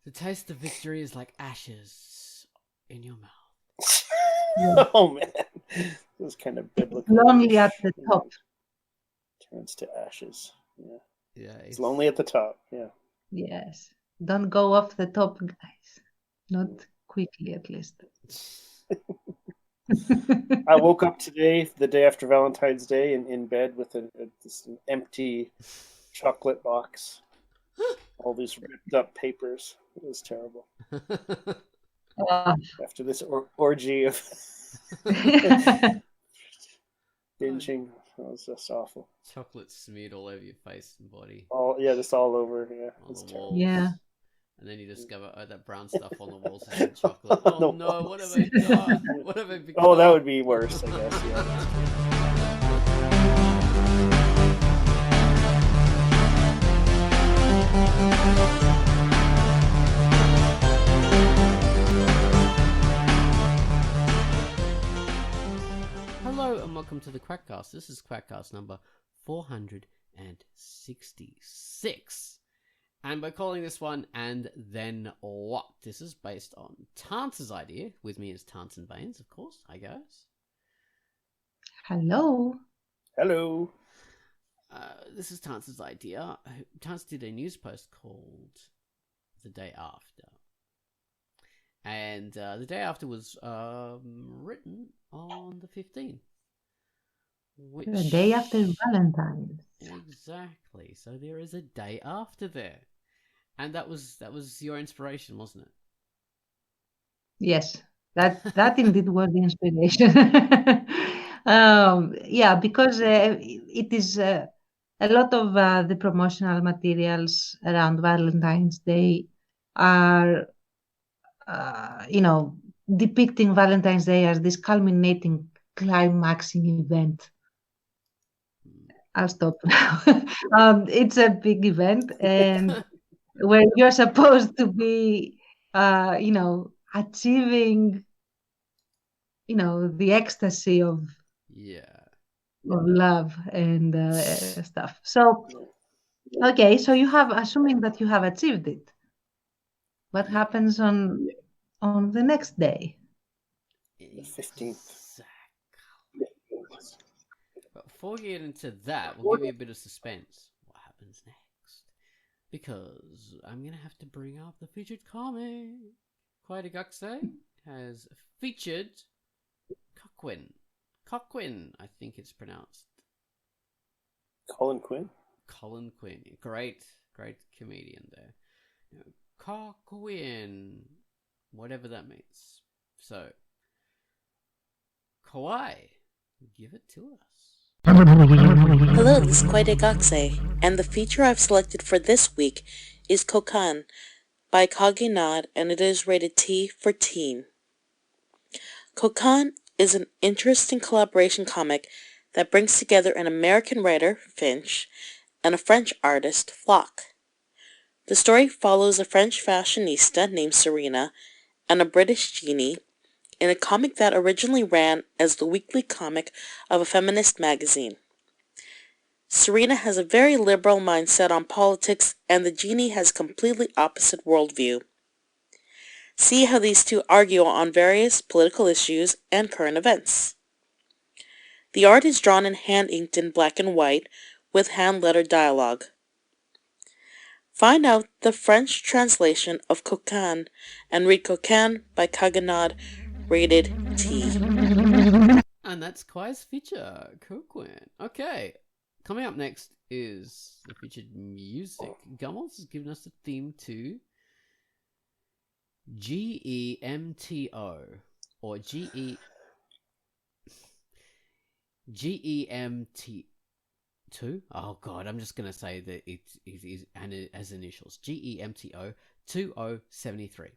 The taste of victory is like ashes in your mouth. Yeah. Oh man, this is kind of biblical. Lonely at the top. Turns to ashes. Yeah, Yeah, it's lonely at the top. Yeah. Yes. Don't go off the top, guys. Not quickly, at least. I woke up today, the day after Valentine's Day, in bed with just an empty chocolate box. All these ripped up papers. It was terrible. After this orgy of binging, it was just awful. Chocolate smeared all over your face and body. Just all over. Yeah, on the terrible. walls. Yeah. And then you discover, that brown stuff on the walls is chocolate. Oh no, what have I done? What have I become? Oh, that would be worse, I guess. Yeah. Hello and welcome to the QUACKCAST. This is QUACKCAST number 466. And by calling this one And Then What? This is based on Tance's idea. With me is Tance and Baines, of course. Hi, guys. Hello. Hello. This is Tance's idea. Tance did a news post called The Day After. And The Day After was written on the 15th. The day after Valentine's. Exactly. So there is a day after there. And that was your inspiration, wasn't it? Yes, that indeed was the inspiration. Yeah, because it is a lot of the promotional materials around Valentine's Day are, depicting Valentine's Day as this culminating, climaxing event. I'll stop now. It's a big event, and where you're supposed to be, achieving, the ecstasy of love and stuff. So, okay, so assuming that you have achieved it, what happens on the next day? The 15th. But before we get into that, we'll give you a bit of suspense. What happens next? Because I'm going to have to bring up the featured comic. QUACKCAST has featured Coquin, I think it's pronounced. Colin Quinn? Colin Quinn. Great comedian there. Coquin. Whatever that means. So, Kawaii, give it to us. Hello, this is QUACKCAST, and the feature I've selected for this week is Kokan by Kage Nod, and it is rated T for teen. Kokan is an interesting collaboration comic that brings together an American writer, Finch, and a French artist, Flock. The story follows a French fashionista named Serena and a British genie in a comic that originally ran as the weekly comic of a feminist magazine. Serena has a very liberal mindset on politics, and the genie has a completely opposite worldview. See how these two argue on various political issues and current events. The art is drawn and hand-inked in black and white with hand-lettered dialogue. Find out the French translation of Kokan and read Kokan by Kage Nod, rated T. And that's Kawai's feature, Coquin. Okay, coming up next is the featured music. Gummels has given us the theme to GEMTO, or GEMT2. Oh god, I'm just gonna say that it is as initials. GEMTO 2073.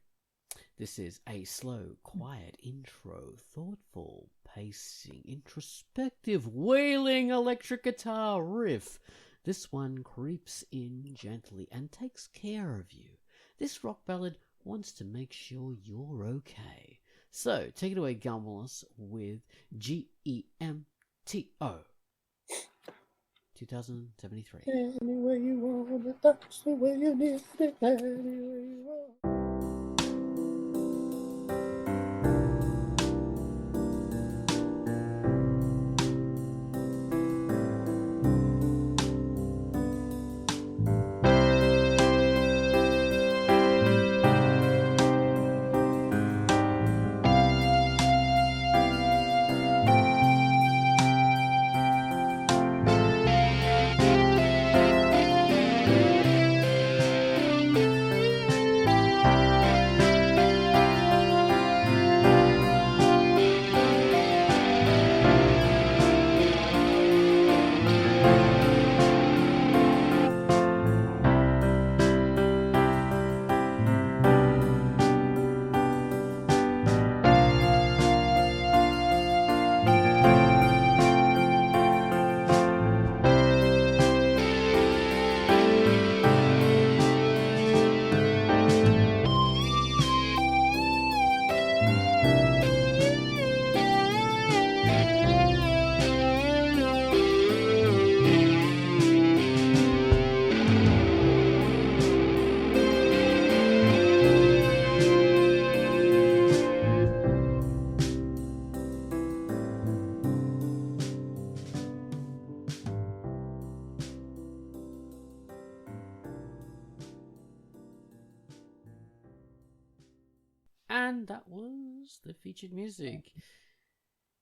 This is a slow, quiet intro, thoughtful pacing, introspective, wailing electric guitar riff. This one creeps in gently and takes care of you. This rock ballad wants to make sure you're okay. So, take it away, Gumbalus, with GEMTO 2073. Any way you want it, that's the way you need it. Any way you want. And that was the featured music.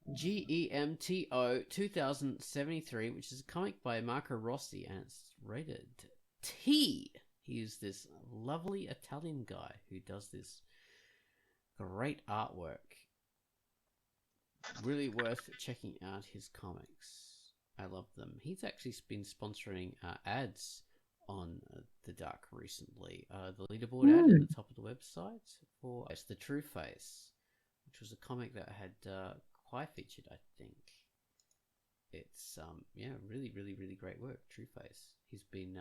GEMTO 2073, which is a comic by Marco Rossi, and it's rated T. He's this lovely Italian guy who does this great artwork. Really worth checking out his comics. I love them. He's actually been sponsoring ads on The Dark recently. The leaderboard ad at the top of the website for it's The True Face, which was a comic that had Quai featured, I think. It's really, really, really great work. True Face. He's been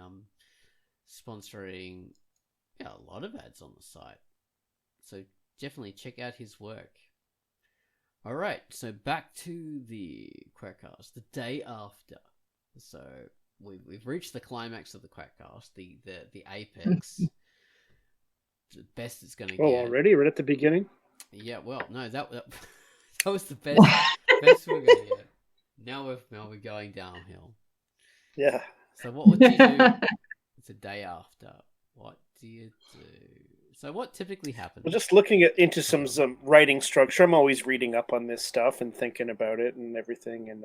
sponsoring a lot of ads on the site, so definitely check out his work. All right, so back to the QUACKCAST, the day after. So we've reached the climax of the QUACKCAST, the apex, the best it's going to get. Oh, already? Right at the beginning? Yeah, well, no, that was the best we're going to get. Now we're going downhill. Yeah. So what would you do? It's a day after. What do you do? So what typically happens? Well, just looking into some writing structure, I'm always reading up on this stuff and thinking about it and everything. And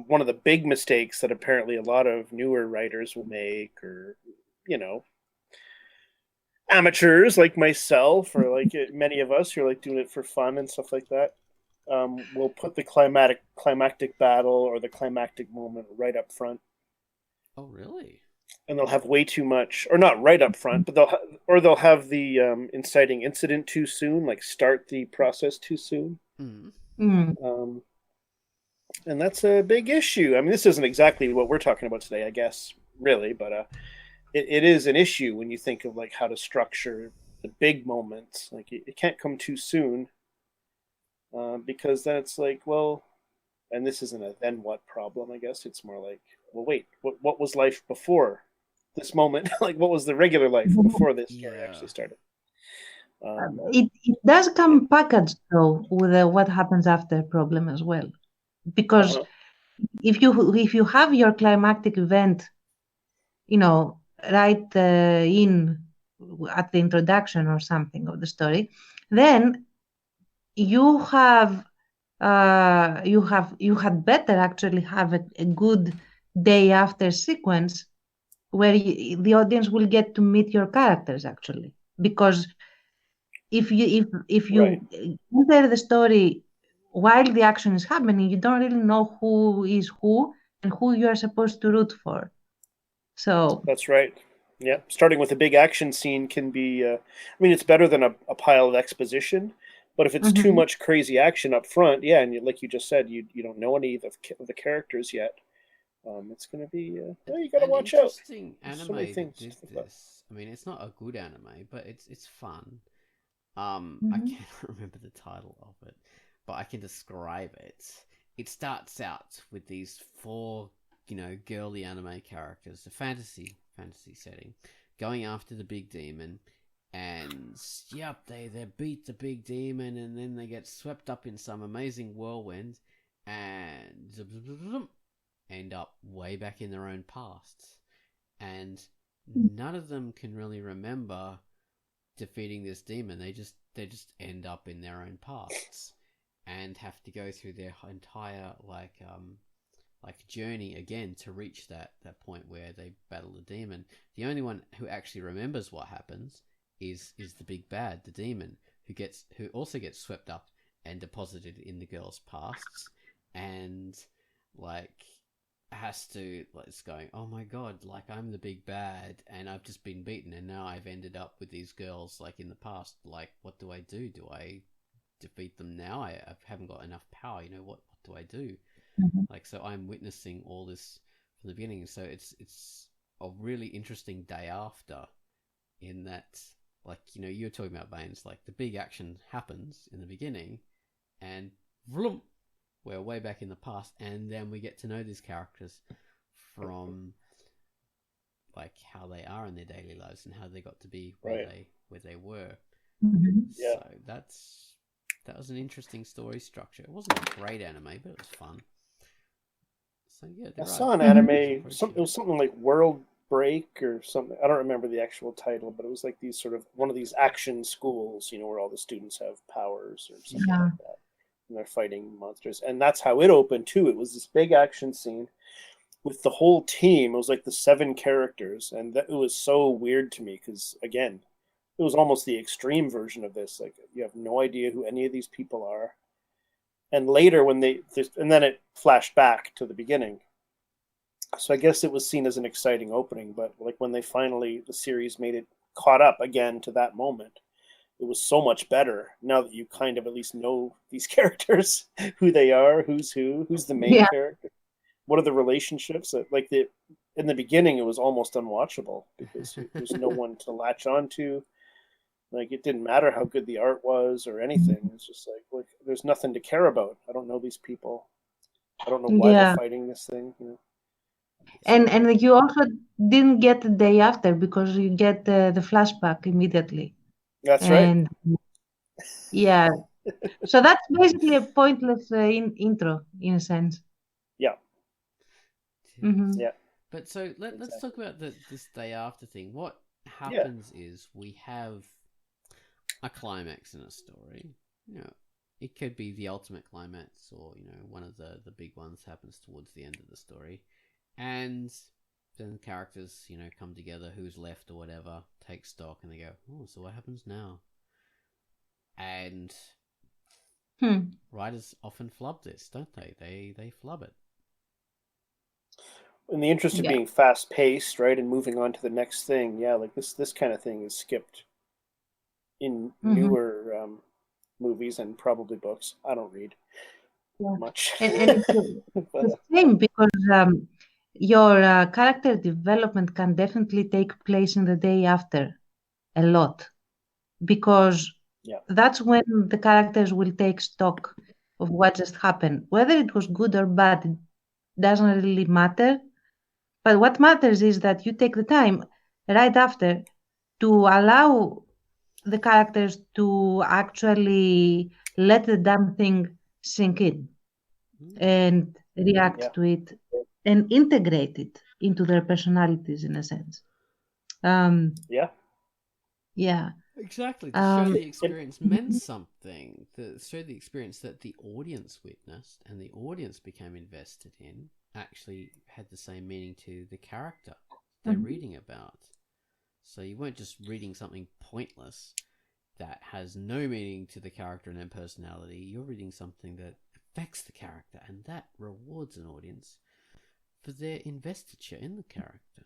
one of the big mistakes that apparently a lot of newer writers will make, or amateurs like myself, or like many of us who are like doing it for fun and stuff like that, will put the climactic battle or the climactic moment right up front. Oh, really? And they'll have way too much, or not right up front, but they'll have the inciting incident too soon, like start the process too soon. And that's a big issue. I mean, this isn't exactly what we're talking about today, I guess, really, but it is an issue when you think of like how to structure the big moments. Like it can't come too soon, because then it's like, well, and this isn't a then what problem, I guess. It's more like, well, wait, what was life before this moment? Like, what was the regular life before this story actually started? It does come packaged though with what happens after problem as well, because if you have your climactic event, right in at the introduction or something of the story, then you had better actually have a good day after sequence where the audience will get to meet your characters actually, because if you Right. enter the story while the action is happening, you don't really know who is who and who you are supposed to root for. So that's right. Yeah, starting with a big action scene can be. I mean, it's better than a pile of exposition. But if it's too much crazy action up front, and like you just said, you don't know any of the characters yet. It's going to be. You got to watch out. Interesting anime so many things that did like this. I mean, it's not a good anime, but it's fun. I can't remember the title of it, but I can describe it. It starts out with these 4, girly anime characters, a fantasy setting, going after the big demon. And they beat the big demon, and then they get swept up in some amazing whirlwind, and end up way back in their own pasts. And none of them can really remember defeating this demon. They just end up in their own pasts and have to go through their entire like journey again to reach that point where they battle the demon. The only one who actually remembers what happens is the big bad, the demon, who also gets swept up and deposited in the girl's pasts, and has to it's going, oh my god, I'm the big bad and I've just been beaten and now I've ended up with these girls in the past. What do I do? Do I defeat them now? I haven't got enough power. What do I do? So I'm witnessing all this from the beginning. So it's a really interesting day after, in that you're talking about Baines, the big action happens in the beginning and vroom, we're way back in the past, and then we get to know these characters from how they are in their daily lives and how they got to be where they were. So that was an interesting story structure. It wasn't a great anime, but it was fun. So I saw an anime. It was something like World Break or something. I don't remember the actual title, but it was like these sort of one of these action schools, where all the students have powers or something like that, and they're fighting monsters. And that's how it opened too. It was this big action scene with the whole team. It was like the 7 characters, and it was so weird to me because again, it was almost the extreme version of this. Like you have no idea who any of these people are. And later, and then it flashed back to the beginning. So I guess it was seen as an exciting opening, but like when the series made it caught up again to that moment, it was so much better now that you kind of at least know these characters, who they are, who's the main character, what are the relationships. In the beginning, it was almost unwatchable because there's no one to latch on to. Like it didn't matter how good the art was or anything. It's just like there's nothing to care about. I don't know these people. I don't know why they're fighting this thing. And you also didn't get the day after because you get the flashback immediately. That's right. Yeah. So that's basically a pointless intro in a sense. Yeah. Mm-hmm. Yeah. But so let's talk about this day after thing. What happens is we have a climax in a story. It could be the ultimate climax, or one of the big ones happens towards the end of the story. And then the characters, come together, who's left or whatever, take stock, and they go, oh, so what happens now? And writers often flub this, don't they? They flub it. In the interest of being fast-paced, right, and moving on to the next thing, like this kind of thing is skipped in newer movies and probably books. I don't read much. And it's the same because your character development can definitely take place in the day after a lot, because that's when the characters will take stock of what just happened. Whether it was good or bad, it doesn't really matter. But what matters is that you take the time right after to allow the characters to actually let the damn thing sink in and react to it and integrate it into their personalities in a sense. Yeah. Exactly. To show the experience meant something. To show the experience that the audience witnessed and the audience became invested in actually had the same meaning to the character they're reading about. So you weren't just reading something pointless that has no meaning to the character and their personality. You're reading something that affects the character, and that rewards an audience for their investiture in the character.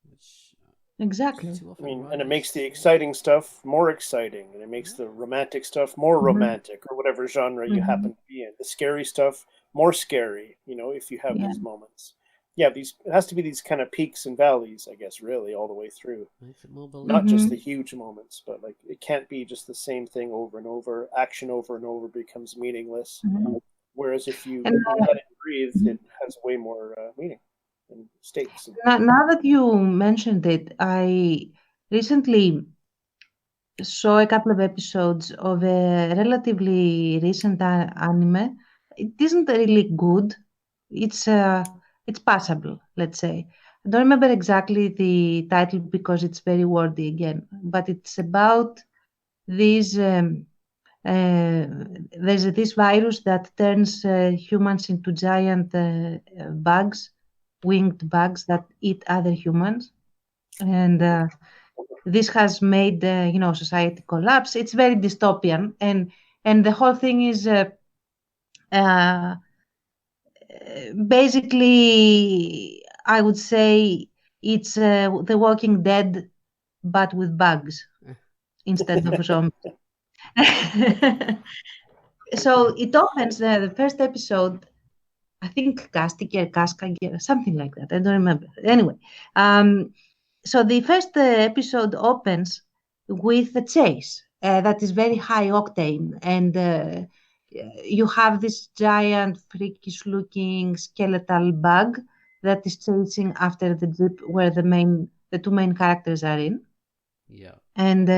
Which exactly. And it makes the exciting stuff more exciting, and it makes the romantic stuff more romantic, or whatever genre you happen to be in. The scary stuff more scary, if you have these moments. It has to be these kind of peaks and valleys, I guess, really, all the way through. Not just the huge moments, but like it can't be just the same thing over and over. Action over and over becomes meaningless. Whereas if you let it breathe, it has way more meaning and stakes. Now that you mentioned it, I recently saw a couple of episodes of a relatively recent anime. It isn't really good. It's passable, let's say. I don't remember exactly the title because it's very wordy again, but it's about these. There's this virus that turns humans into giant bugs, winged bugs that eat other humans, and this has made society collapse. It's very dystopian, and the whole thing is basically, I would say it's The Walking Dead, but with bugs instead of zombies. So it opens the first episode, I think Kaskager, something like that. I don't remember. Anyway, so the first episode opens with a chase that is very high octane, and you have this giant, freakish-looking skeletal bug that is chasing after the jeep where the two main characters are in. And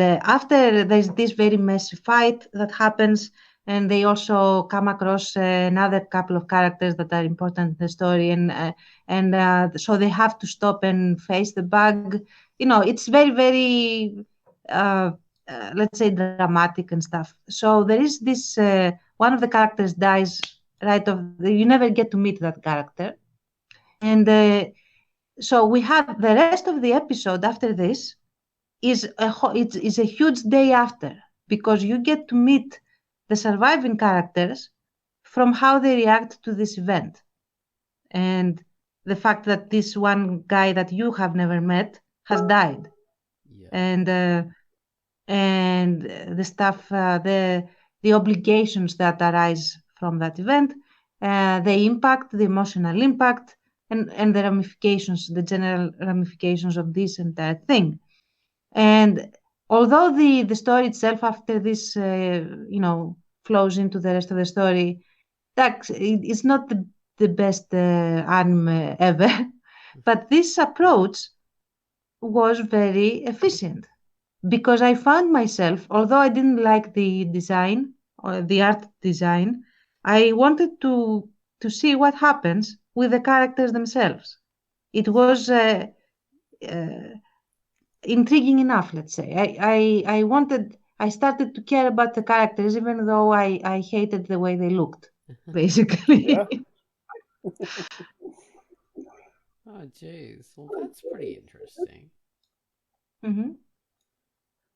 after there's this very messy fight that happens, and they also come across another couple of characters that are important in the story, and so they have to stop and face the bug. It's very, very, let's say, dramatic and stuff. So there is this one of the characters dies right off. You never get to meet that character, and so we have the rest of the episode after this is a huge day after, because you get to meet the surviving characters from how they react to this event, and the fact that this one guy that you have never met has died, and the stuff, the obligations that arise from that event, the impact, the emotional impact, and the ramifications, the general ramifications of this entire thing. And although the story itself after this, flows into the rest of the story, it's not the best anime ever, but this approach was very efficient, because I found myself, although I didn't like the design or the art design, I wanted to see what happens with the characters themselves. It was intriguing enough, let's say. I started to care about the characters, even though I hated the way they looked, basically. Yeah. Oh, jeez. Well, that's pretty interesting. Mm-hmm.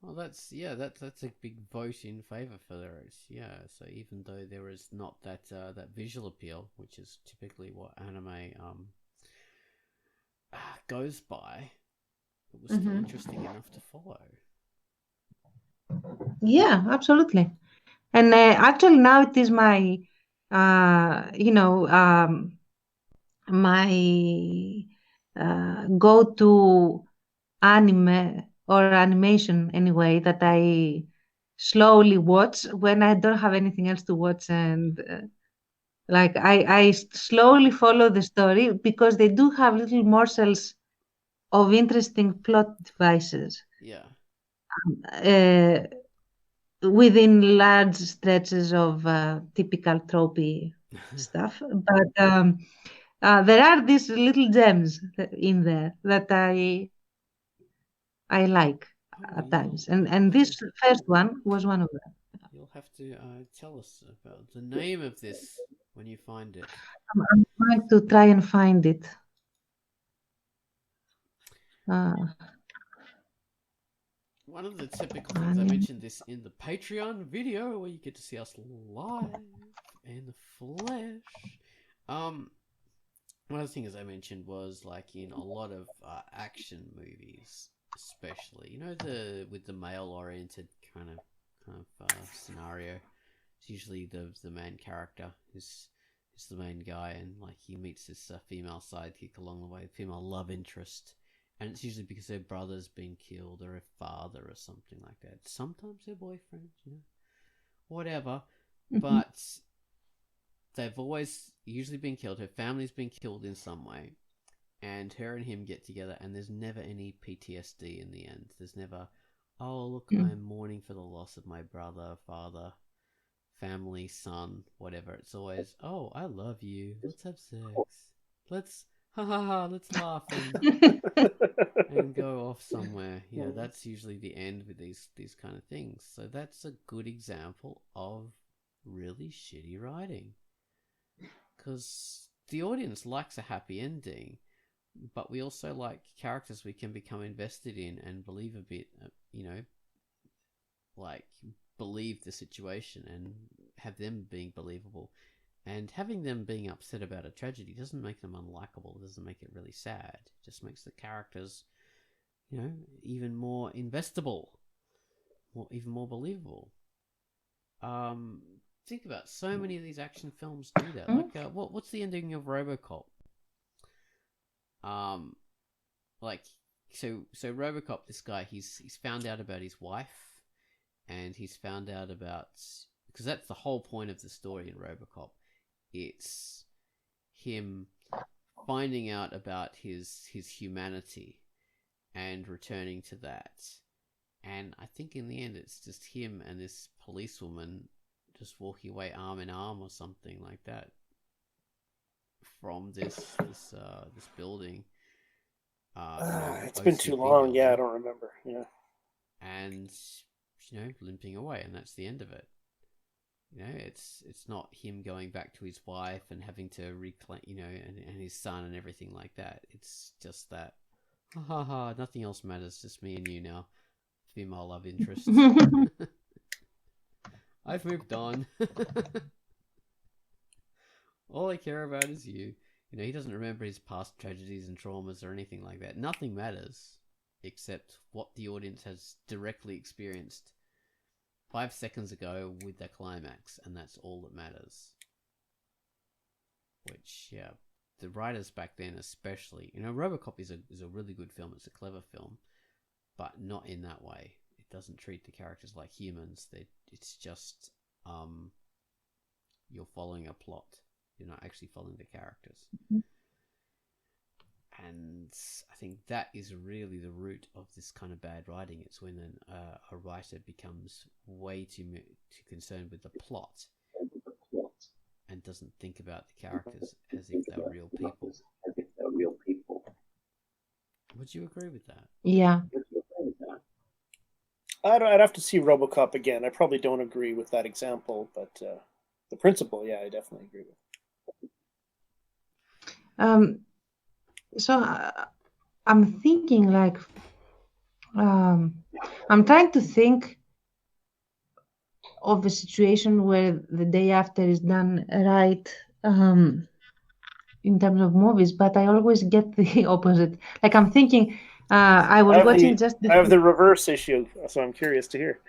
Well, that's a big vote in favor for those. Yeah. So even though there is not that visual appeal, which is typically what anime goes by, it was still interesting enough to follow. Yeah, absolutely. And actually now it is my, my go-to anime or animation anyway that I slowly watch when I don't have anything else to watch, and I slowly follow the story, because they do have little morsels of interesting plot devices. Yeah. Within large stretches of typical tropey stuff, but there are these little gems in there that I like at times, and this first one was one of them. You'll have to tell us about the name of this when you find it. I'm trying to try and find it. One of the typical things, I mentioned this in the Patreon video where you get to see us live in the flesh. One of the things I mentioned was like in a lot of action movies, especially, with the male-oriented kind of scenario. It's usually the main character is the main guy, and like he meets this female sidekick along the way, female love interest. And it's usually because their brother's been killed, or a father, or something like that. Sometimes their boyfriend, whatever. But they've always usually been killed. Her family's been killed in some way. And her and him get together, and there's never any PTSD in the end. There's never, oh, look, I'm mourning for the loss of my brother, father, family, son, whatever. It's always, oh, I love you. Let's have sex. Let's laugh and go off somewhere. Yeah, that's usually the end with these kind of things. So that's a good example of really shitty writing, because the audience likes a happy ending, but we also like characters we can become invested in and believe a bit, like believe the situation and have them being believable. And having them being upset about a tragedy doesn't make them unlikable. It doesn't make it really sad. It just makes the characters, even more investable, even more believable. Think about so many of these action films do that. Like, what's the ending of RoboCop? So RoboCop, this guy, he's found out about his wife, and he's found out about, because that's the whole point of the story in RoboCop. It's him finding out about his humanity and returning to that. And I think in the end it's just him and this policewoman just walking away arm in arm or something like that from this building. It's been too long. building, Yeah, I don't remember. Yeah. And limping away, and that's the end of it. It's not him going back to his wife and having to reclaim, and his son and everything like that. It's just that, ha ha, nothing else matters, just me and you now, female love interest. I've moved on. All I care about is you. He doesn't remember his past tragedies and traumas or anything like that. Nothing matters except what the audience has directly experienced 5 seconds ago with the climax, and that's all that matters. Which, yeah, the writers back then especially, RoboCop is a really good film. It's a clever film, but not in that way. It doesn't treat the characters like humans. It's just you're following a plot. You're not actually following the characters. And I think that is really the root of this kind of bad writing. It's when a writer becomes way too concerned with the plot and doesn't think about the characters as if they're real people. Would you agree with that? Yeah. I'd have to see RoboCop again. I probably don't agree with that example, but the principle, yeah, I definitely agree with. So I'm thinking like, I'm trying to think of a situation where the day after is done right in terms of movies, but I always get the opposite. Like I'm thinking, I was watching just I have the reverse issue, so I'm curious to hear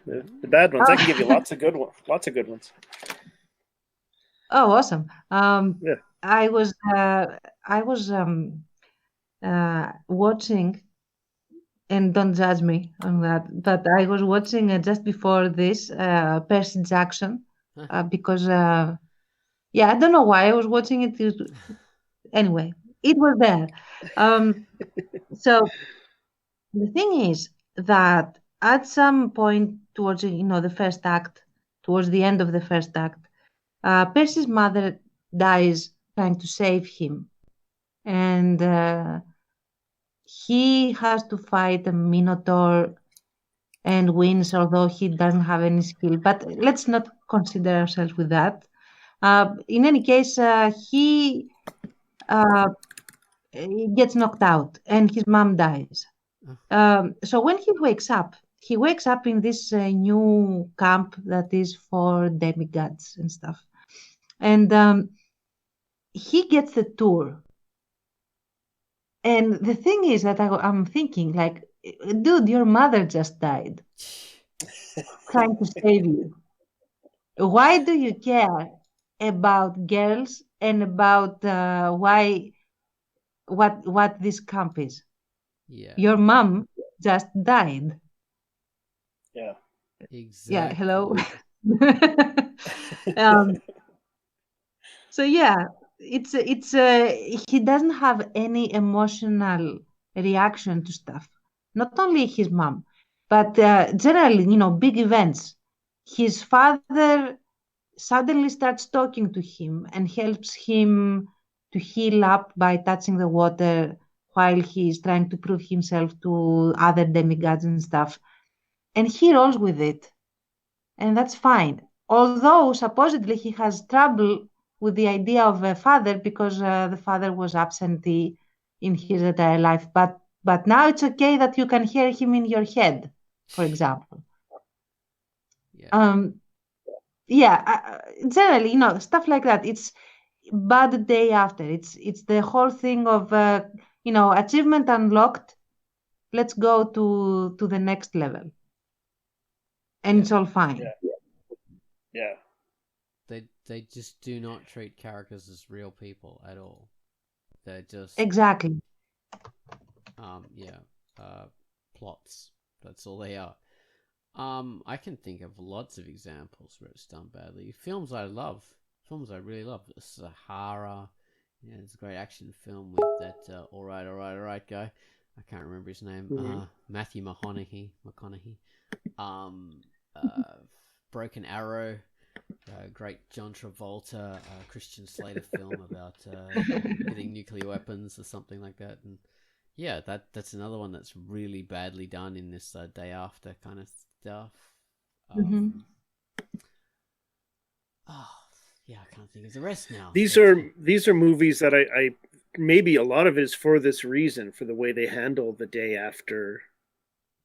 the bad ones. I can give you lots of good ones. Oh, awesome! Yeah. I was watching, and don't judge me on that, but I was watching just before this Percy Jackson because I don't know why I was watching it. Anyway, it was there. So the thing is that at some point towards the first act, towards the end of the first act, Percy's mother dies trying to save him, and he has to fight a Minotaur and wins, although he doesn't have any skill. But let's not consider ourselves with that. In any case, he gets knocked out, and his mom dies. So when he wakes up in this new camp that is for demigods and stuff. And he gets the tour. And the thing is that I'm thinking, like, dude, your mother just died trying to save you. Why do you care about girls and about what this camp is? Yeah. Your mom just died. Yeah. Exactly. Yeah. Hello. So yeah, it's he doesn't have any emotional reaction to stuff. Not only his mom, but generally, big events. His father suddenly starts talking to him and helps him to heal up by touching the water while he's trying to prove himself to other demigods and stuff. And he rolls with it. And that's fine. Although supposedly he has trouble with the idea of a father because the father was absentee in his entire life. But now it's okay that you can hear him in your head, for example. Generally, stuff like that. It's bad day after. It's the whole thing of achievement unlocked. Let's go to the next level, and it's all fine. Yeah. They just do not treat characters as real people at all. They're just exactly. Plots. That's all they are. I can think of lots of examples where it's done badly. Films I really love. Sahara. Yeah, it's a great action film with that all right guy. I can't remember his name. Mm-hmm. Matthew McConaughey. Broken Arrow. Great John Travolta, Christian Slater film about hitting nuclear weapons or something like that. And yeah, that's another one that's really badly done in this day after kind of stuff. Oh, yeah, I can't think of the rest now. These are movies that I maybe a lot of it is for this reason, for the way they handle the day after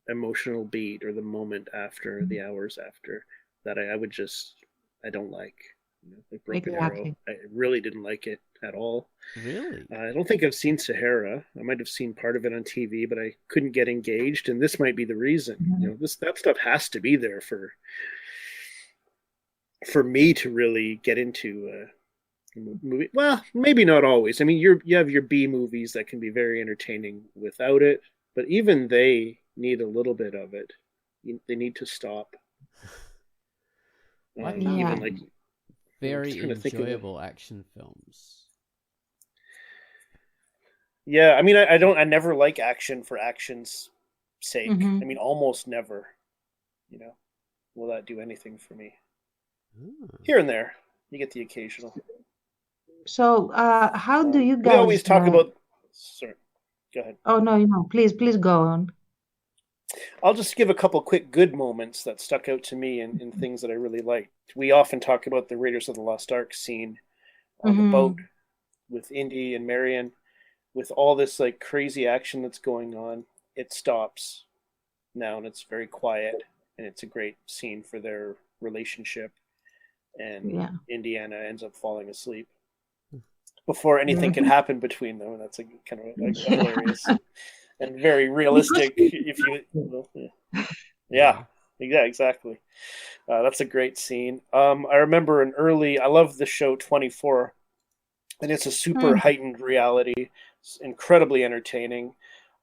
emotional beat or the moment after, the hours after, that I don't like. Like Broken Arrow, I really didn't like it at all. Really? I don't think I've seen Sahara. I might have seen part of it on TV, but I couldn't get engaged, and this might be the reason. That stuff has to be there for me to really get into movie. Well, maybe not always. I mean, you have your B movies that can be very entertaining without it, but even they need a little bit of it. They need to stop. Even like very enjoyable action films. Yeah, I mean, I never like action for action's sake. I mean, almost never. Will that do anything for me? Here and there, you get the occasional. So, how do you guys? We always talk about. Sorry, go ahead. Oh no! Please go on. I'll just give a couple quick good moments that stuck out to me in things that I really liked. We often talk about the Raiders of the Lost Ark scene on the boat with Indy and Marion, with all this like crazy action that's going on. It stops now and it's very quiet, and it's a great scene for their relationship. And Indiana ends up falling asleep before anything can happen between them, and that's kind of hilarious and very realistic. Yeah, exactly. That's a great scene. I remember I love the show 24, and it's a super heightened reality. It's incredibly entertaining.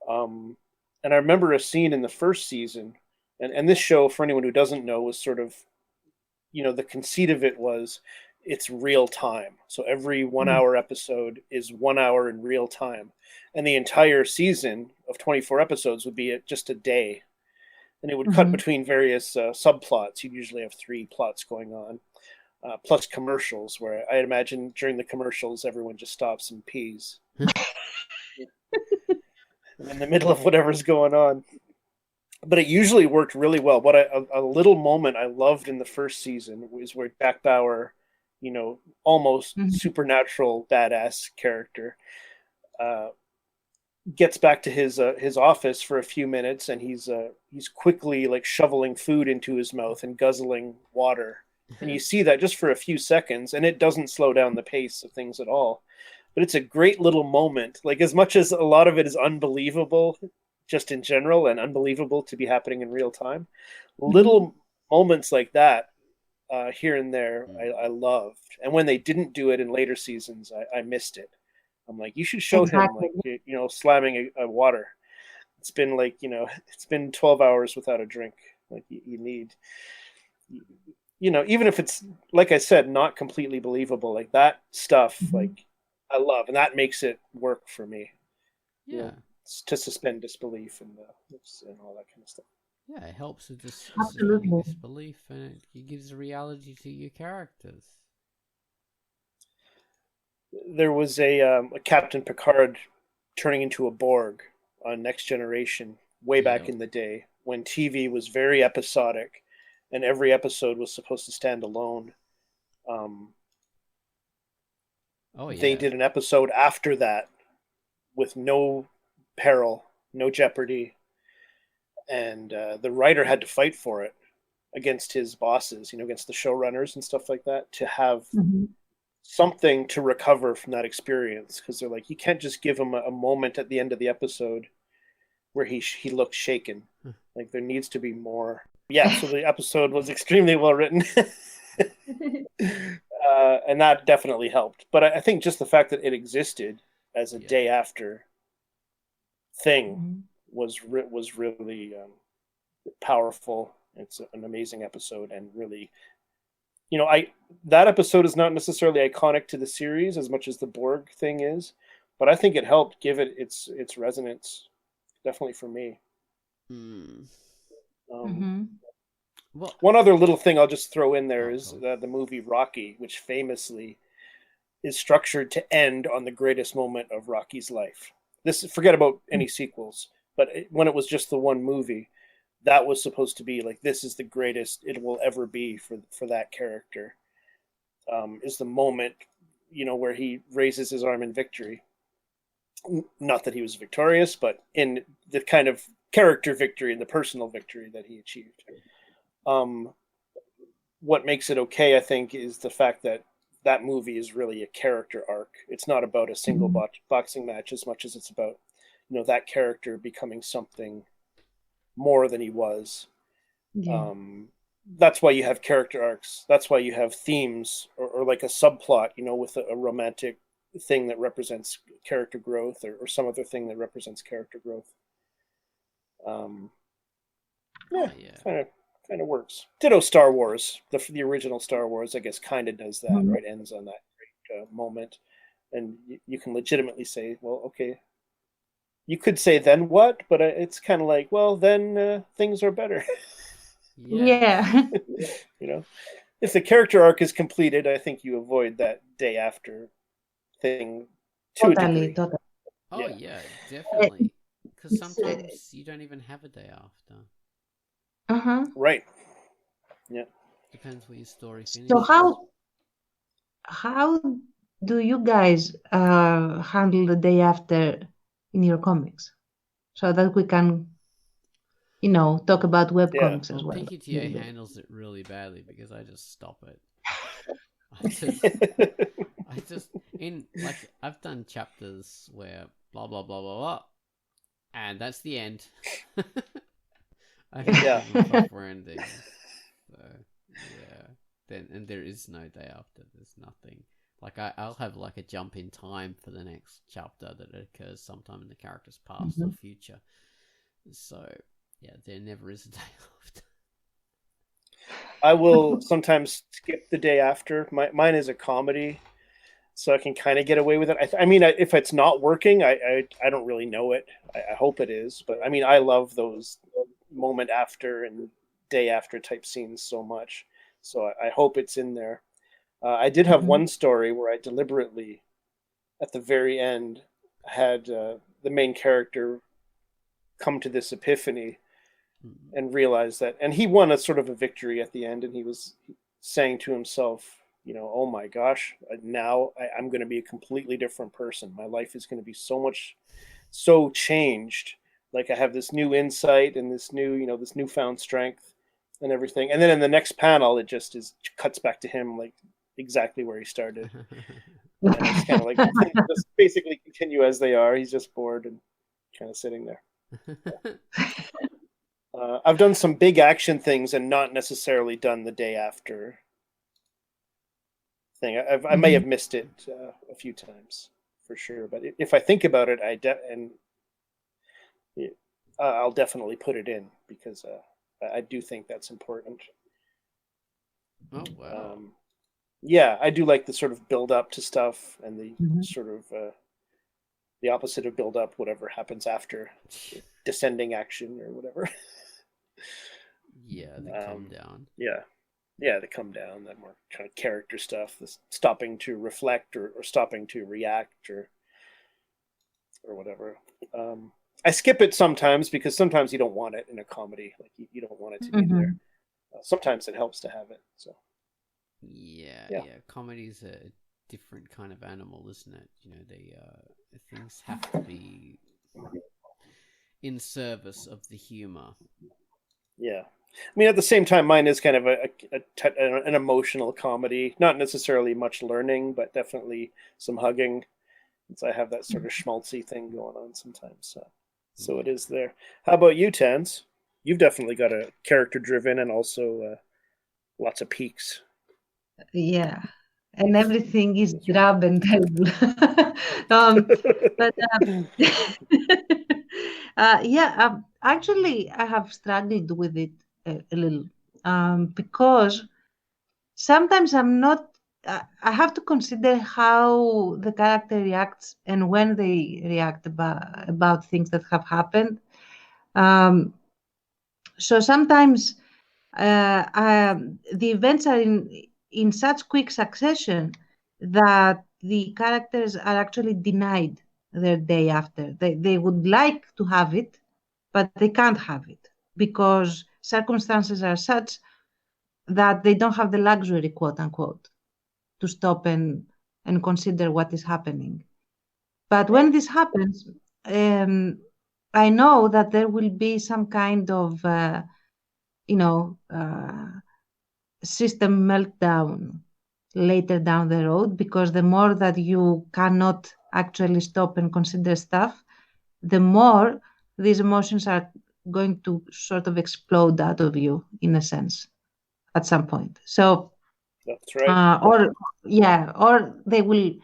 And I remember a scene in the first season, and this show, for anyone who doesn't know, was sort of, the conceit of it was it's real time. So every 1 hour episode is 1 hour in real time. And the entire season of 24 episodes would be just a day. And it would cut between various subplots. You'd usually have 3 plots going on, plus commercials, where I imagine during the commercials, everyone just stops and pees. In the middle of whatever's going on. But it usually worked really well. What a little moment I loved in the first season was where Jack Bauer, almost supernatural badass character, gets back to his office for a few minutes, and he's quickly like shoveling food into his mouth and guzzling water, and you see that just for a few seconds, and it doesn't slow down the pace of things at all. But it's a great little moment. Like, as much as a lot of it is unbelievable just in general and unbelievable to be happening in real time, little moments like that here and there I loved. And when they didn't do it in later seasons, I missed it. I'm like, you should show him, like, slamming a water. It's been like, it's been 12 hours without a drink. Like, you need, even if it's, like I said, not completely believable, like that stuff, like I love, and that makes it work for me. Yeah. To suspend disbelief and all that kind of stuff. Yeah, it helps with this Absolutely. disbelief, and it gives a reality to your characters. There was a Captain Picard turning into a Borg on Next Generation way back in the day, when TV was very episodic and every episode was supposed to stand alone. They did an episode after that with no peril, no jeopardy, and the writer had to fight for it against his bosses, against the showrunners and stuff like that, to have something to recover from that experience, because they're like, you can't just give him a moment at the end of the episode where he looks shaken. Like, there needs to be more. So the episode was extremely well written. And that definitely helped. But I think just the fact that it existed as a day after thing was really powerful. It's an amazing episode, and really, that episode is not necessarily iconic to the series as much as the Borg thing is, but I think it helped give it its resonance, definitely for me. Well, one other little thing I'll just throw in there is the movie Rocky, which famously is structured to end on the greatest moment of Rocky's life. Forget about any sequels, but when it was just the one movie, that was supposed to be like, this is the greatest it will ever be for that character. Is the moment, where he raises his arm in victory. Not that he was victorious, but in the kind of character victory and the personal victory that he achieved. What makes it okay, I think, is the fact that that movie is really a character arc. It's not about a single boxing match as much as it's about, that character becoming something more than he was. Yeah. That's why you have character arcs. That's why you have themes or like a subplot, with a romantic thing that represents character growth or some other thing that represents character growth. Kind of works. Ditto Star Wars. The original Star Wars, I guess, kind of does that, right? Ends on that great moment. And you can legitimately say, well, okay. You could say, then what? But it's kind of like, well, then things are better. Yeah. If the character arc is completed, I think you avoid that day after thing to a degree. Totally. Oh, yeah, definitely. Because sometimes you don't even have a day after. Right. Yeah. Depends where your story finishes. So how do you guys handle the day after in your comics, so that we can, talk about webcomics as well? PQTA handles it really badly because I just stop it. I've done chapters where blah blah blah blah blah, and that's the end. I don't have a proper ending. So then there is no day after. There's nothing. Like I'll have like a jump in time for the next chapter that occurs sometime in the character's past or future. So there never is a day after. I will sometimes skip the day after. Mine is a comedy, so I can kind of get away with it. I mean, if it's not working, I don't really know it. I hope it is, but I mean, I love those moment after and day after type scenes so much. So I hope it's in there. I did have one story where I deliberately, at the very end, had the main character come to this epiphany and realize that, and he won a sort of a victory at the end, and he was saying to himself, oh my gosh, now I'm going to be a completely different person. My life is going to be so changed. Like I have this new insight and this new, this newfound strength and everything. And then in the next panel, it just cuts back to him like exactly where he started. And it's kind of like just basically continue as they are. He's just bored and kind of sitting there. I've done some big action things and not necessarily done the day after thing. I may have missed it a few times for sure, but if I think about it, I'll definitely put it in because I do think that's important. Oh wow! I do like the sort of build up to stuff and the sort of the opposite of build up, whatever happens after descending action or whatever. The come down. The come down, that more kind of character stuff, the stopping to reflect or stopping to react or whatever. I skip it sometimes because sometimes you don't want it in a comedy. Like you don't want it to be there. Sometimes it helps to have it. So. Yeah. Comedy's a different kind of animal, isn't it? Things have to be in service of the humor. Yeah. I mean, at the same time, mine is kind of an emotional comedy. Not necessarily much learning, but definitely some hugging. So I have that sort of schmaltzy thing going on sometimes. So it is there. How about you, Tans? You've definitely got a character-driven and also lots of peaks. Yeah, and everything is drab and terrible. Actually, I have struggled with it a little because sometimes I'm not. I have to consider how the character reacts and when they react about things that have happened. So sometimes the events are in such quick succession that the characters are actually denied their day after. They would like to have it, but they can't have it because circumstances are such that they don't have the luxury, quote unquote, to stop and consider what is happening. But when this happens, I know that there will be some kind of, system meltdown later down the road, because the more that you cannot actually stop and consider stuff, the more these emotions are going to sort of explode out of you, in a sense, at some point. So that's right. or they will,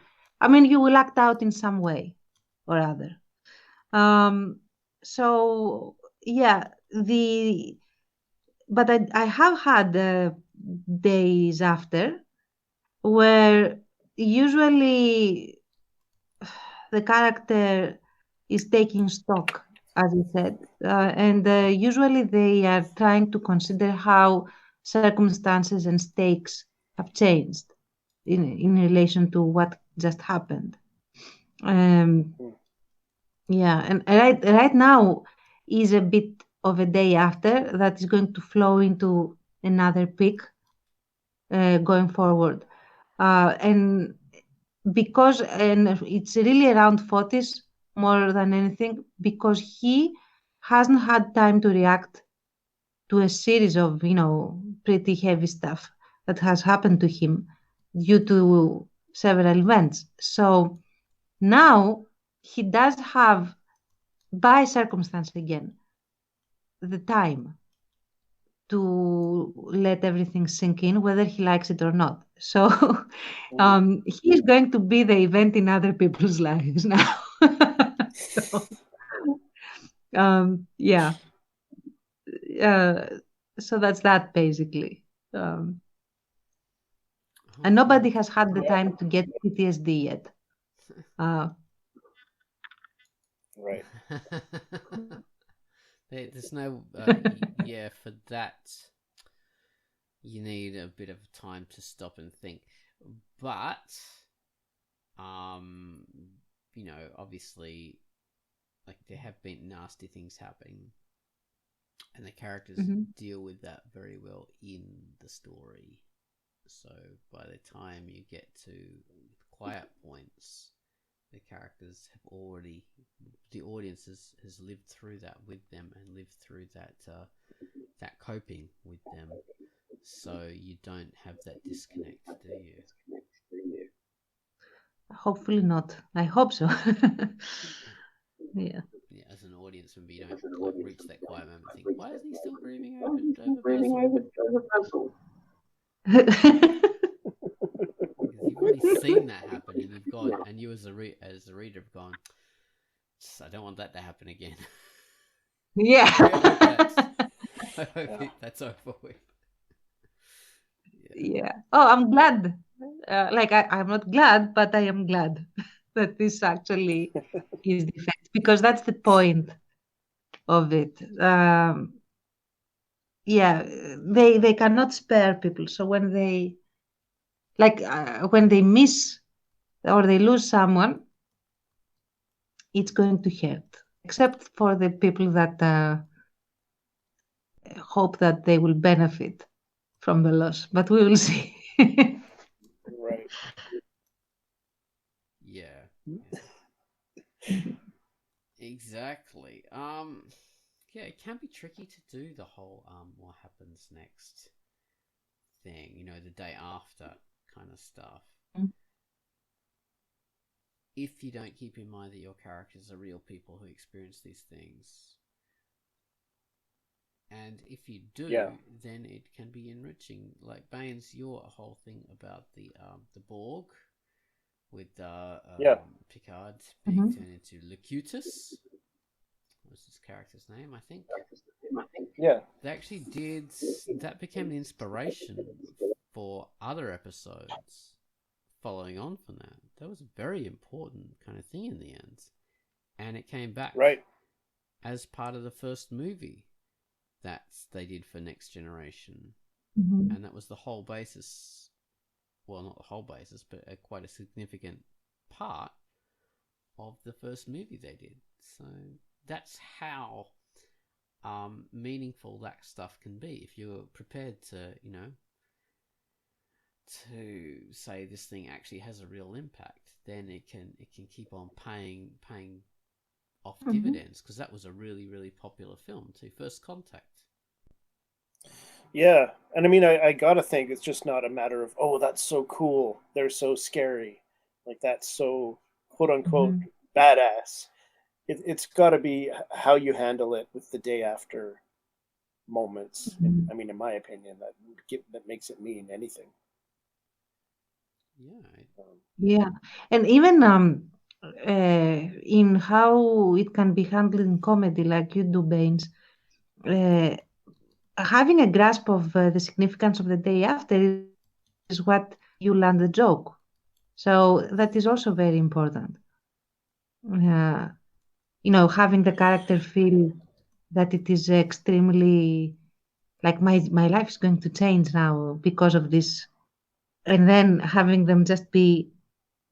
I mean, you will act out in some way or other. So yeah, but I have had days after where usually the character is taking stock, as you said, and usually they are trying to consider how circumstances and stakes have changed in relation to what just happened. Yeah, and right now is a bit of a day after that is going to flow into another peak going forward. And it's really around Fotis more than anything, because he hasn't had time to react to a series of, pretty heavy stuff that has happened to him due to several events. So now he does have, by circumstance again, the time to let everything sink in, whether he likes it or not. So he's going to be the event in other people's lives now. So, yeah. So that's that, basically. And nobody has had the time to get PTSD yet. Right. There's no, for that, you need a bit of time to stop and think. But, obviously, like, there have been nasty things happening, and the characters deal with that very well in the story. So by the time you get to quiet points, the characters have already, the audience has lived through that with them and lived through that that coping with them. So you don't have that disconnect, do you? Hopefully not. I hope so. Yeah. Yeah, as an audience member, you don't like reach that quiet moment and think, why isn't he still grieving over Basil? You've already seen that happen, and you've gone, and you as the reader have gone, I don't want that to happen again. Yeah. I hope that's over with. Yeah. Oh, I'm glad. I'm not glad, but I am glad that this actually is the effect, because that's the point of it. Yeah, they cannot spare people. So when they miss or they lose someone, it's going to hurt. Except for the people that hope that they will benefit from the loss, but we will see. Right. Yeah. Exactly. Yeah, it can be tricky to do the whole what happens next thing, the day after kind of stuff. If you don't keep in mind that your characters are real people who experience these things. And if you do, then it can be enriching. Like Baines, your whole thing about the Borg with Picard being turned into Locutus. What was his character's name, I think? Yeah. They actually did. That became the inspiration for other episodes following on from that. That was a very important kind of thing in the end. And it came back as part of the first movie. that they did for Next Generation, Mm-hmm. and that was the whole basis. Well, not the whole basis, but quite a significant part of the first movie they did. So that's how meaningful that stuff can be. If you're prepared to, to say this thing actually has a real impact, then it can keep on paying off dividends, because that was a really, really popular film too. First Contact. Yeah, and I mean, I gotta think it's just not a matter of, oh, that's so cool, they're so scary, like that's so quote unquote badass. It's got to be how you handle it with the day after moments. I mean, in my opinion, that makes it mean anything. Yeah, and even in how it can be handled in comedy, like you do, Baines, having a grasp of the significance of the day after is what you land the joke. So that is also very important. Having the character feel that it is extremely like my life is going to change now because of this, and then having them just be,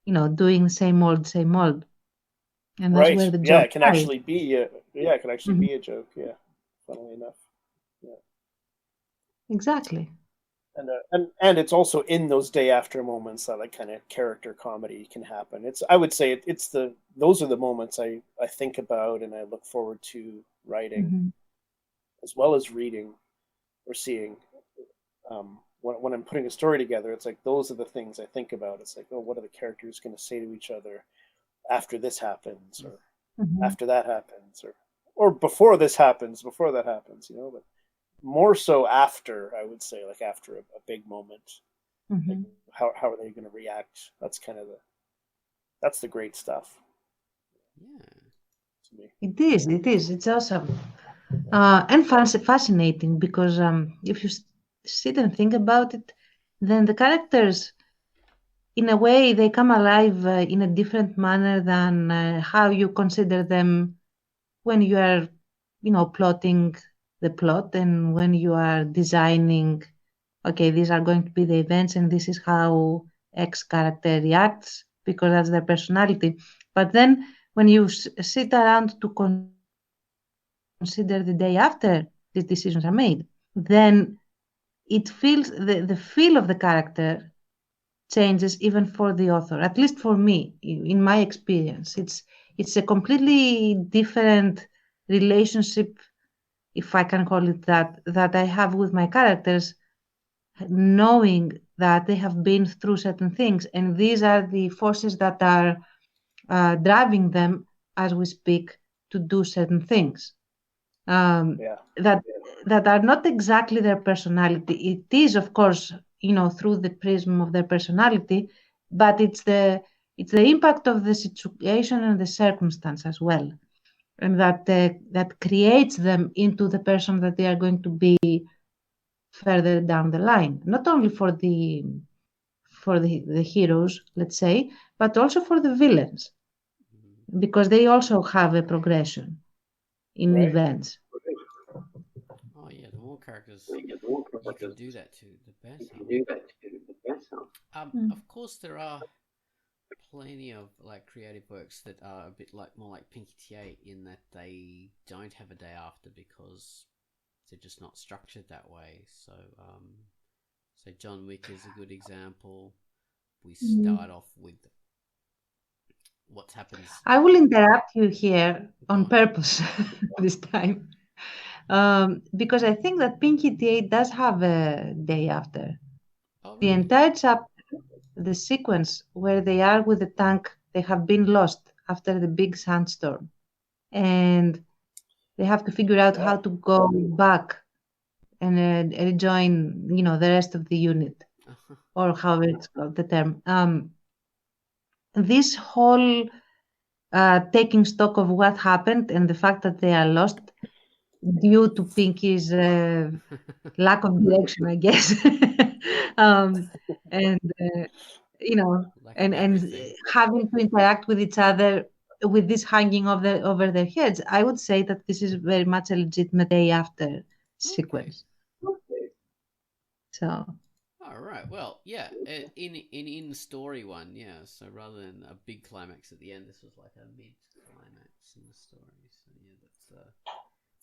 doing the same old, and that's where Right. the Yeah, joke it can lies. actually be. It can actually be a joke. Yeah, funnily enough. Yeah. Exactly. And it's also in those day after moments that like kind of character comedy can happen. I would say those are the moments I think about and I look forward to writing as well as reading or seeing. When I'm putting a story together, it's like those are the things I think about. It's like, oh, what are the characters going to say to each other after this happens, or after that happens, or before this happens, before that happens, but more so after, I would say, like after a big moment. Like how are they going to react? That's kind of that's the great stuff. Yeah. To me. It is. It's awesome. And fascinating because if you sit and think about it, then the characters, in a way, they come alive in a different manner than how you consider them when you are, plotting the plot and when you are designing, okay, these are going to be the events and this is how X character reacts because that's their personality. But then when you sit around to consider the day after these decisions are made, then it feels the feel of the character changes even for the author, at least for me, in my experience. It's a completely different relationship, if I can call it that I have with my characters, knowing that they have been through certain things, and these are the forces that are driving them as we speak to do certain things. That are not exactly their personality. It is, of course, through the prism of their personality, but it's the impact of the situation and the circumstance as well, and that creates them into the person that they are going to be further down the line. Not only for the heroes, let's say, but also for the villains, because they also have a progression in events. Oh yeah, the more characters you can do that to, the better. Of course, there are plenty of like creative works that are a bit more like Pinky TA in that they don't have a day after because they're just not structured that way. So, so John Wick is a good example. We start off with what happens. I will interrupt you here on purpose this time. Because I think that Pinky TA does have a day after. Oh, really? The entire chapter, the sequence where they are with the tank, they have been lost after the big sandstorm. And they have to figure out how to go back and rejoin, the rest of the unit. Or however it's called, the term. This whole taking stock of what happened and the fact that they are lost due to Pinky's lack of direction, I guess, and having to interact with each other with this hanging over their heads. I would say that this is very much a legitimate day after sequence. So. All right. Well, yeah. In story one, yeah. So rather than a big climax at the end, this was like a mid climax in the story. So yeah, that's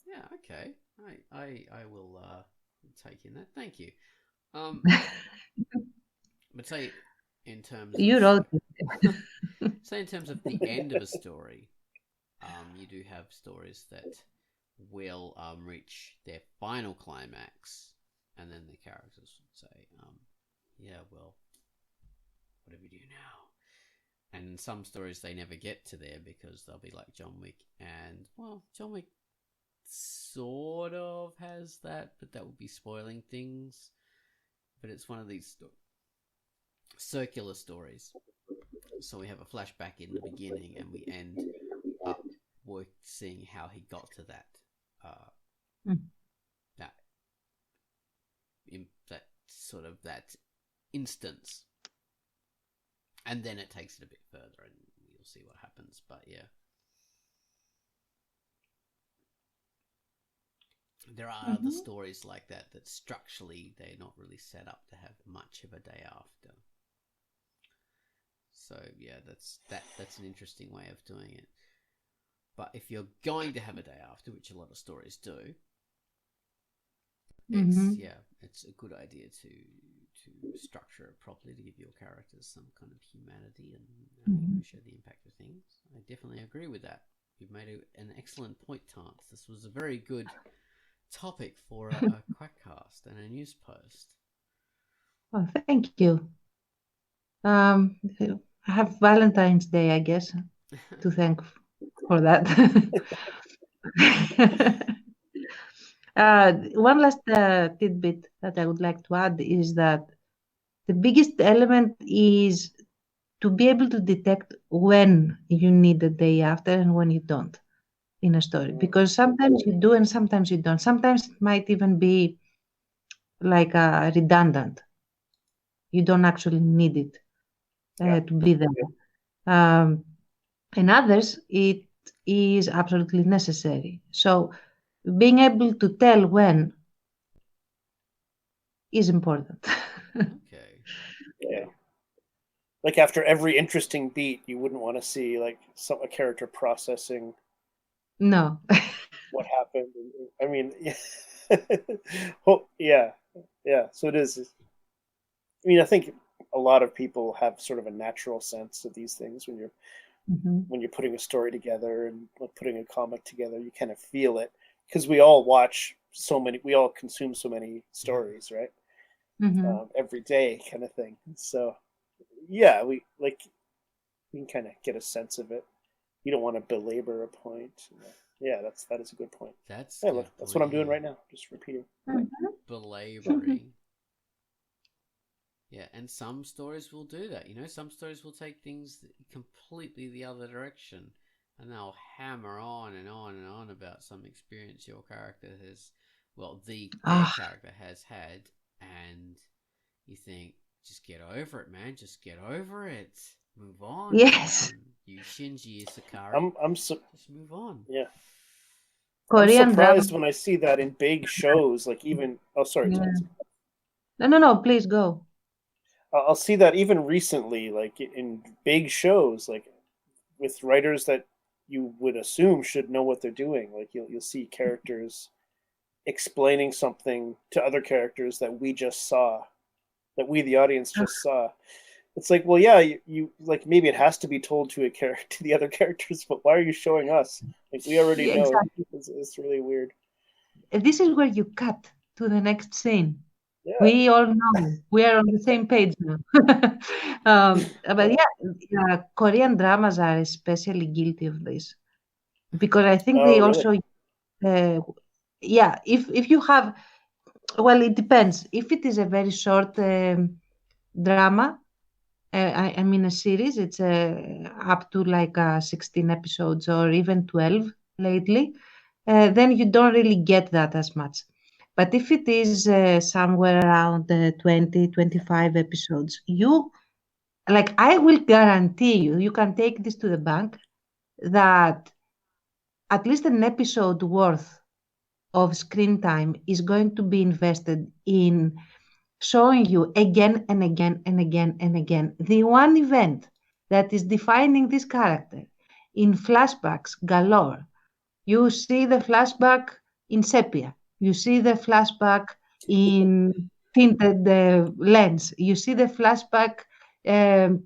yeah. Okay. I will take in that. Thank you. But say in terms of You wrote it. say in terms of the end of a story, you do have stories that will reach their final climax, and then the characters would say, yeah, well, what do we do now? And in some stories they never get to there because they'll be like John Wick, and well, John Wick sort of has that, but that would be spoiling things. But it's one of these circular stories. So we have a flashback in the beginning, and we end up seeing how he got to that that sort of that instance, and then it takes it a bit further, and you'll see what happens. But yeah, there are other stories like that structurally they're not really set up to have much of a day after. So yeah, that's an interesting way of doing it. But if you're going to have a day after, which a lot of stories do, it's a good idea to structure it properly to give your characters some kind of humanity and show the impact of things. I definitely agree with that. You've made an excellent point, Tance. This was a very good topic for a QUACKCAST and a news post. Oh, thank you. I have Valentine's Day, I guess, to thank for that. One last tidbit that I would like to add is that the biggest element is to be able to detect when you need a day after and when you don't in a story. Because sometimes you do and sometimes you don't. Sometimes it might even be like redundant. You don't actually need it to be there. In others, it is absolutely necessary. So being able to tell when is important. Okay. Yeah. Like after every interesting beat, you wouldn't want to see like a character processing. No. What happened? I mean, yeah. So it is. I mean, I think a lot of people have sort of a natural sense of these things when you're putting a story together and putting a comic together. You kind of feel it because we all consume so many stories, right? Every day, kind of thing. So, yeah, we can kind of get a sense of it. You don't want to belabor a point. Yeah, that is a good point. That's what I'm doing right now. Just repeating. Belaboring. Yeah, and some stories will do that. Some stories will take things completely the other direction, and they'll hammer on and on and on about some experience your character their character has had, and you think, just get over it, man. Just get over it. Move on. Yes. Man. You Shinji Isakari. Just move on. Yeah. Korean I'm surprised when I see that in big shows, like even. Oh, sorry. Yeah. No. Please go. I'll see that even recently, like in big shows, like with writers that you would assume should know what they're doing. Like you'll see characters explaining something to other characters that we just saw, that we the audience just saw. It's like, well, yeah, you like maybe it has to be told to the other characters, but why are you showing us? Like we already know. Exactly. It's really weird. This is where you cut to the next scene. Yeah. We all know we are on the same page now. But yeah, Korean dramas are especially guilty of this because I think they also, if you have, well, it depends. If it is a very short drama, I mean a series, it's up to like 16 episodes or even 12 lately, then you don't really get that as much. But if it is somewhere around 20, 25 episodes, I will guarantee you can take this to the bank, that at least an episode worth of screen time is going to be invested in showing you again and again and again and again the one event that is defining this character in flashbacks galore. You see the flashback in sepia. You see the flashback in tinted lens. You see the flashback in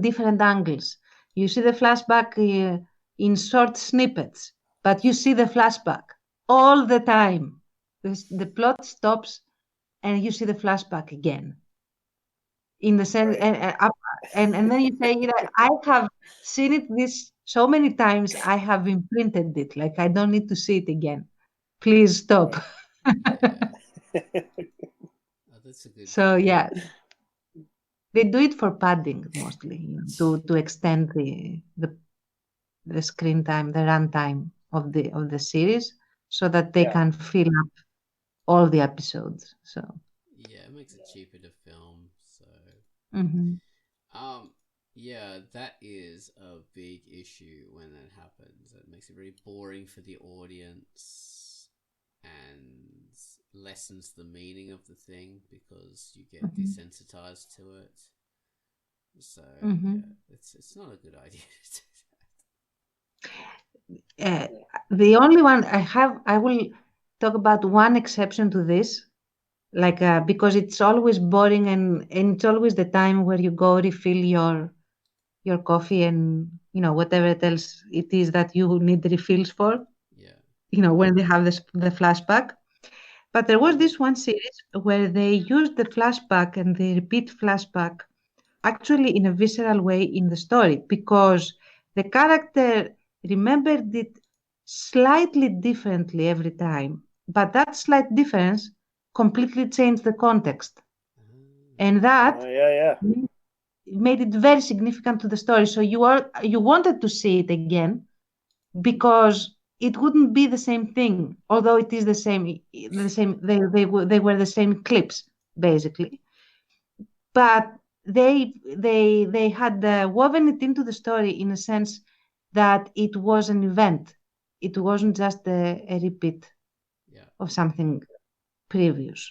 different angles. You see the flashback in short snippets, but you see the flashback all the time. The plot stops and you see the flashback again. In the sense, and then you say, I have seen it this so many times, I have imprinted it. Like, I don't need to see it again. Please stop. That's a good So, point. yeah. They do it for padding mostly, to extend the screen time, the runtime of the series, so that they can fill up all the episodes. So yeah, it makes it cheaper to film. So yeah, that is a big issue when that happens. It makes it very boring for the audience and lessens the meaning of the thing because you get desensitized to it. So yeah, it's not a good idea to do that. The only one I will talk about one exception to this, like because it's always boring and it's always the time where you go refill your coffee and whatever else it is that you need refills for. Yeah. When they have the flashback. But there was this one series where they used the flashback and the repeat flashback actually in a visceral way in the story, because the character remembered it slightly differently every time, but that slight difference completely changed the context. And that made it very significant to the story. So you wanted to see it again because it wouldn't be the same thing, although it is the same. They were the same clips basically, but they had woven it into the story in a sense that it was an event. It wasn't just a repeat of something previous.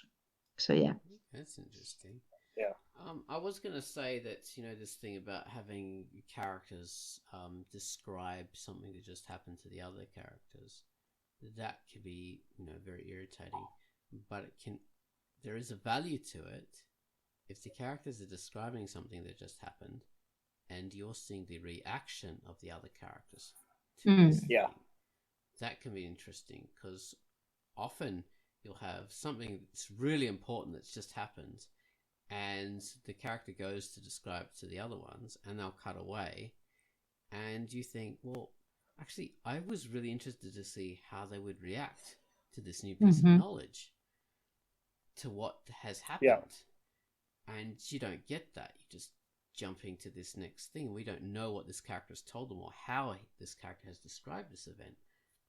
So yeah, that's interesting. Yeah. I was going to say that, this thing about having characters describe something that just happened to the other characters, that can be, very irritating, but there is a value to it if the characters are describing something that just happened and you're seeing the reaction of the other characters to this thing. That can be interesting because often you'll have something that's really important that's just happened and the character goes to describe it to the other ones and they'll cut away and you think, well, actually, I was really interested to see how they would react to this new piece of knowledge, to what has happened. Yeah. And you don't get that. You just jumping to this next thing. We don't know what this character has told them or how this character has described this event,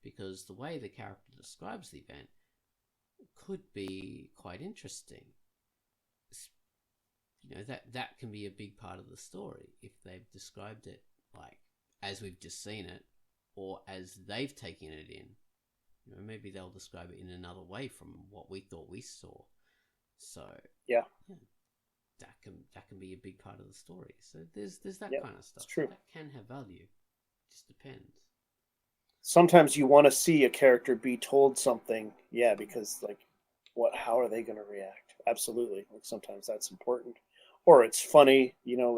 because the way the character describes the event could be quite interesting. That can be a big part of the story if they've described it like as we've just seen it or as they've taken it in. Maybe they'll describe it in another way from what we thought we saw. So that can be a big part of the story. So there's that kind of stuff. It's true. That can have value. It just depends. Sometimes you want to see a character be told something, because how are they going to react? Absolutely. Sometimes that's important. Or it's funny,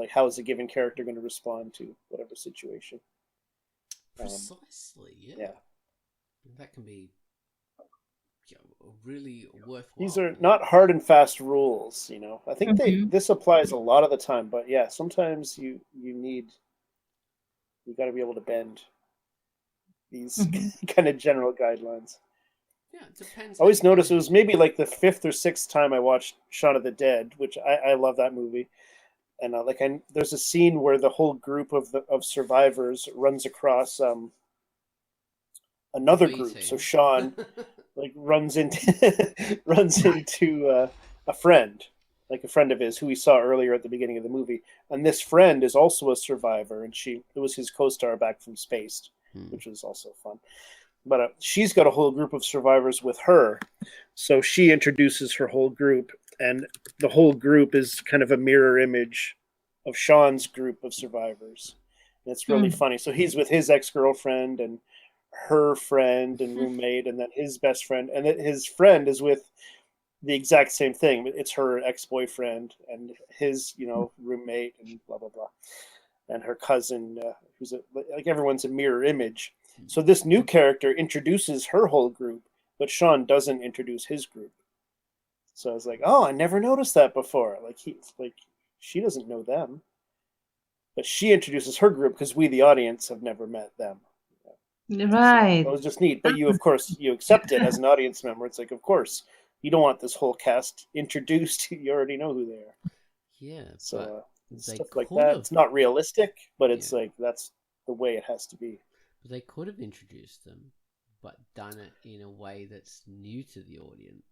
how is a given character going to respond to whatever situation? Precisely, yeah. That can be really worthwhile. These are not hard and fast rules, I think this applies a lot of the time, but sometimes you got to be able to bend these kind of general guidelines. Yeah, it depends. I always noticed it was maybe like the 5th or 6th time I watched Shaun of the Dead, which I love that movie. And there's a scene where the whole group of survivors runs across another group. So Shaun runs into a friend, like a friend of his who we saw earlier at the beginning of the movie. And this friend is also a survivor, and it was his co-star back from Spaced, which was also fun. but she's got a whole group of survivors with her, so she introduces her whole group, and the whole group is kind of a mirror image of Sean's group of survivors. And it's really funny. So he's with his ex-girlfriend and her friend and roommate, and then his best friend, and his friend is with the exact same thing. It's her ex-boyfriend and his, roommate, and blah blah blah, and her cousin, who's like everyone's a mirror image. So this new character introduces her whole group, but Sean doesn't introduce his group. So I was like, oh, I never noticed that before. She doesn't know them, but she introduces her group because we, the audience, have never met them. Right. So it was just neat. But you, of course, you accept it as an audience member. It's like, of course, you don't want this whole cast introduced. You already know who they are. Yeah. So stuff like that. It's not realistic, but it's like that's the way it has to be. But they could have introduced them, but done it in a way that's new to the audience.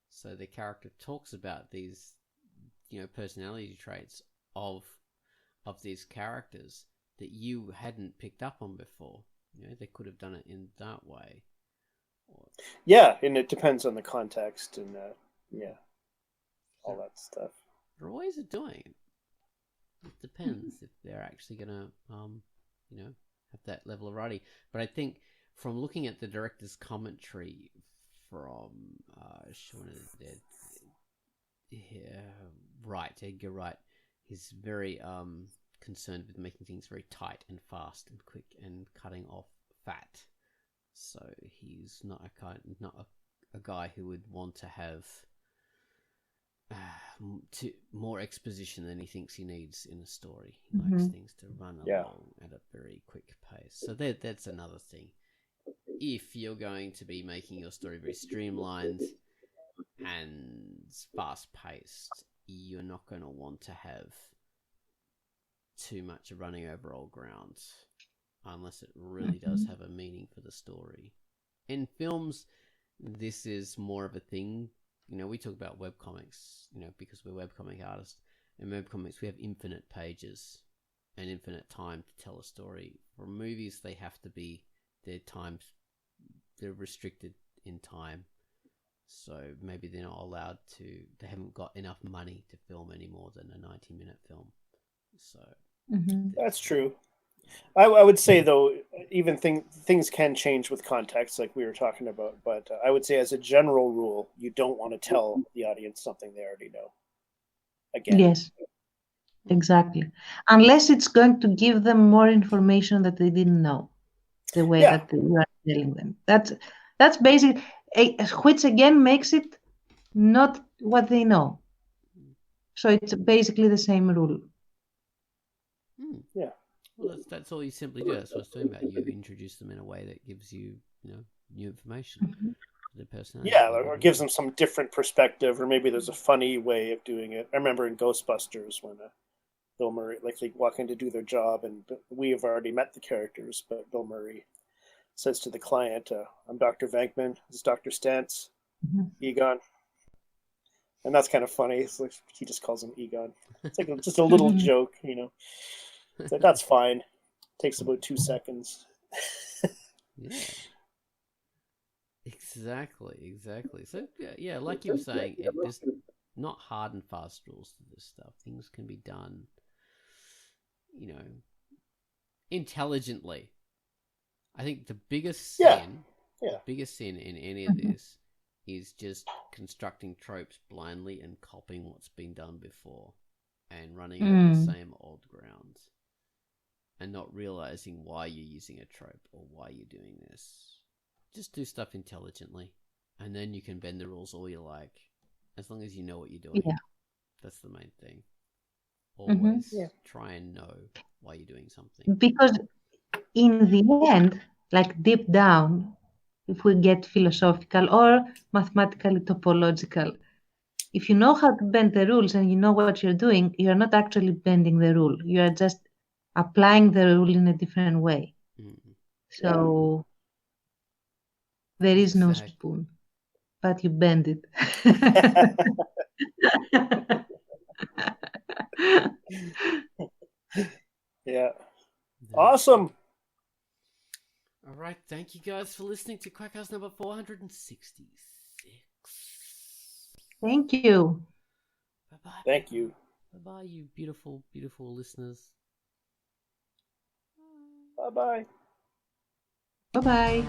So the character talks about these, personality traits of these characters that you hadn't picked up on before. They could have done it in that way. Yeah, and it depends on the context and all that stuff. There are ways of doing it. It depends if they're actually gonna, have that level of writing. But I think from looking at the director's commentary from Shaun of the Dead, Edgar Wright, he's very concerned with making things very tight and fast and quick and cutting off fat. So he's not a guy who would want to have more exposition than he thinks he needs in a story. He likes things to run along at a very quick pace. So that's another thing. If you're going to be making your story very streamlined and fast-paced, you're not going to want to have too much running over old ground unless it really does have a meaning for the story. In films, this is more of a thing. We talk about webcomics, because we're webcomic artists. In webcomics, we have infinite pages and infinite time to tell a story. For movies, they have to be, they're restricted in time. So maybe they're not allowed to, they haven't got enough money to film any more than a 90-minute film. So that's true. I would say, though, even things can change with context, like we were talking about. But I would say, as a general rule, you don't want to tell the audience something they already know. Again. Yes, exactly. Unless it's going to give them more information that they didn't know, the way that you are telling them. That's basic, which again makes it not what they know. So it's basically the same rule. Yeah. Well, that's all you simply do. That's what I was talking about. You introduce them in a way that gives you, new information. Their personality. Yeah, or gives them some different perspective, or maybe there's a funny way of doing it. I remember in Ghostbusters when Bill Murray, they walk in to do their job, and we have already met the characters, but Bill Murray says to the client, "I'm Dr. Venkman. This is Dr. Stantz, Egon." And that's kind of funny. It's like he just calls him Egon. It's like just a little joke, It's like, that's fine. Takes about 2 seconds. Yeah. Exactly. So, yeah, like you were saying, there's not hard and fast rules to this stuff. Things can be done, intelligently. I think the biggest sin in any of this is just constructing tropes blindly and copying what's been done before and running over the same old ground and not realizing why you're using a trope or why you're doing this. Just do stuff intelligently, and then you can bend the rules all you like, as long as you know what you're doing. Yeah. That's the main thing. Always try and know why you're doing something. Because in the end, like deep down, if we get philosophical or mathematically topological, if you know how to bend the rules and you know what you're doing, you're not actually bending the rule. You are just applying the rule in a different way. So there is no spoon, but you bend it. Yeah. Awesome. All right. Thank Thank you guys for listening to QUACKCAST number 466. Thank you. Bye-bye. Thank you. Bye-bye, you beautiful, beautiful listeners. Bye-bye. Bye-bye.